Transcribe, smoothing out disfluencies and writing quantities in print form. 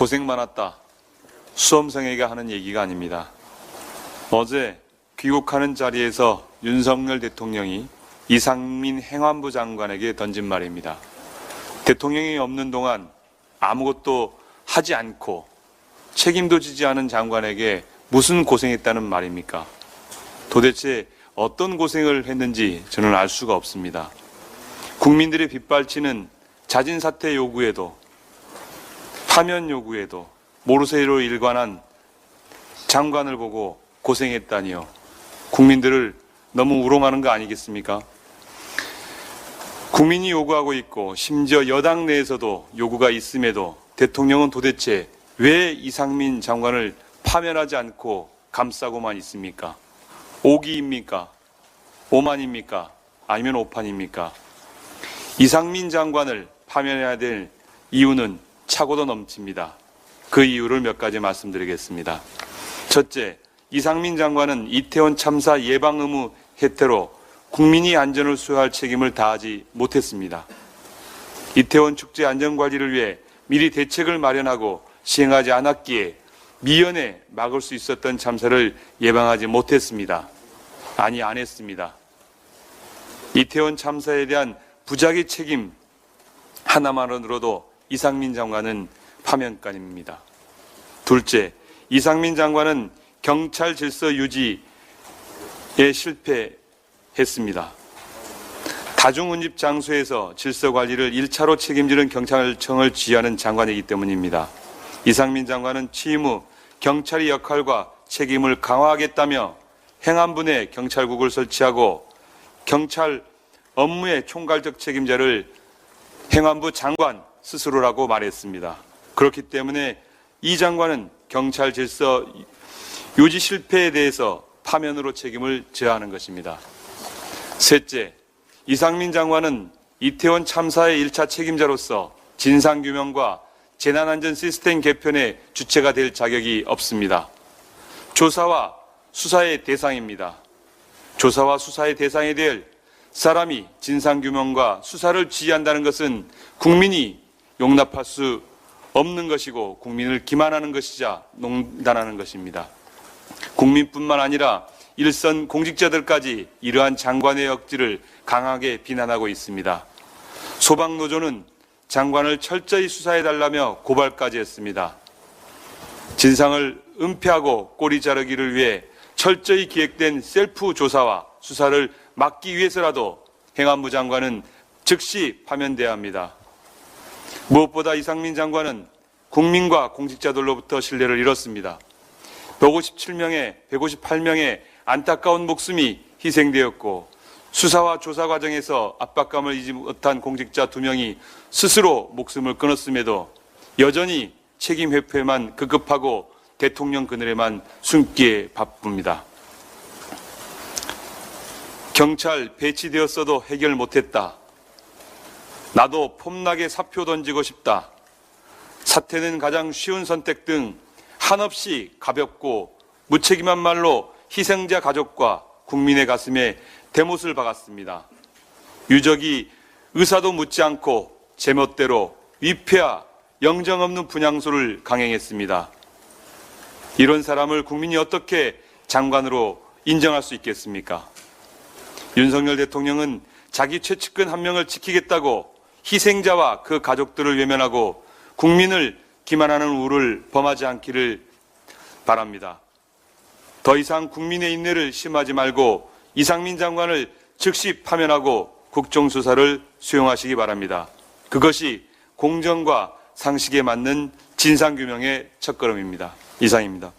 고생 많았다. 수험생에게 하는 얘기가 아닙니다. 어제 귀국하는 자리에서 윤석열 대통령이 이상민 행안부 장관에게 던진 말입니다. 대통령이 없는 동안 아무것도 하지 않고 책임도 지지 않은 장관에게 무슨 고생했다는 말입니까? 도대체 어떤 고생을 했는지 저는 알 수가 없습니다. 국민들의 빗발치는 자진 사퇴 요구에도 파면 요구에도 모르쇠로 일관한 장관을 보고 고생했다니요. 국민들을 너무 우롱하는 거 아니겠습니까? 국민이 요구하고 있고 심지어 여당 내에서도 요구가 있음에도 대통령은 도대체 왜 이상민 장관을 파면하지 않고 감싸고만 있습니까? 오기입니까? 오만입니까? 아니면 오판입니까? 이상민 장관을 파면해야 될 이유는 차고도 넘칩니다. 그 이유를 몇 가지 말씀드리겠습니다. 첫째, 이상민 장관은 이태원 참사 예방 의무 해태로 국민이 안전을 수호할 책임을 다하지 못했습니다. 이태원 축제 안전관리를 위해 미리 대책을 마련하고 시행하지 않았기에 미연에 막을 수 있었던 참사를 예방하지 못했습니다. 아니, 안 했습니다. 이태원 참사에 대한 부작위 책임 하나만으로도 이상민 장관은 파면감입니다. 둘째, 이상민 장관은 경찰 질서 유지에 실패했습니다. 다중운집 장소에서 질서 관리를 1차로 책임지는 경찰청을 지휘하는 장관이기 때문입니다. 이상민 장관은 취임 후 경찰의 역할과 책임을 강화하겠다며 행안부 내 경찰국을 설치하고 경찰 업무의 총괄적 책임자를 행안부 장관 스스로라고 말했습니다. 그렇기 때문에 이 장관은 경찰 질서 유지 실패에 대해서 파면으로 책임을 져야 하는 것입니다. 셋째, 이상민 장관은 이태원 참사의 1차 책임자로서 진상규명과 재난안전 시스템 개편의 주체가 될 자격이 없습니다. 조사와 수사의 대상입니다. 조사와 수사의 대상이 될 사람이 진상규명과 수사를 지휘한다는 것은 국민이 용납할 수 없는 것이고 국민을 기만하는 것이자 농단하는 것입니다. 국민뿐만 아니라 일선 공직자들까지 이러한 장관의 역질을 강하게 비난하고 있습니다. 소방노조는 장관을 철저히 수사해달라며 고발까지 했습니다. 진상을 은폐하고 꼬리 자르기를 위해 철저히 기획된 셀프 조사와 수사를 막기 위해서라도 행안부 장관은 즉시 파면돼야 합니다. 무엇보다 이상민 장관은 국민과 공직자들로부터 신뢰를 잃었습니다. 158명의 안타까운 목숨이 희생되었고 수사와 조사 과정에서 압박감을 잊지 못한 공직자 2명이 스스로 목숨을 끊었음에도 여전히 책임 회피에만 급급하고 대통령 그늘에만 숨기에 바쁩니다. 경찰 배치되었어도 해결 못했다. 나도 폼나게 사표 던지고 싶다. 사퇴는 가장 쉬운 선택 등 한없이 가볍고 무책임한 말로 희생자 가족과 국민의 가슴에 대못을 박았습니다. 유족이 의사도 묻지 않고 제멋대로 위패와 영정 없는 분향소를 강행했습니다. 이런 사람을 국민이 어떻게 장관으로 인정할 수 있겠습니까? 윤석열 대통령은 자기 최측근 한 명을 지키겠다고 희생자와 그 가족들을 외면하고 국민을 기만하는 우를 범하지 않기를 바랍니다. 더 이상 국민의 인내를 심하지 말고 이상민 장관을 즉시 파면하고 국정수사를 수용하시기 바랍니다. 그것이 공정과 상식에 맞는 진상규명의 첫걸음입니다. 이상입니다.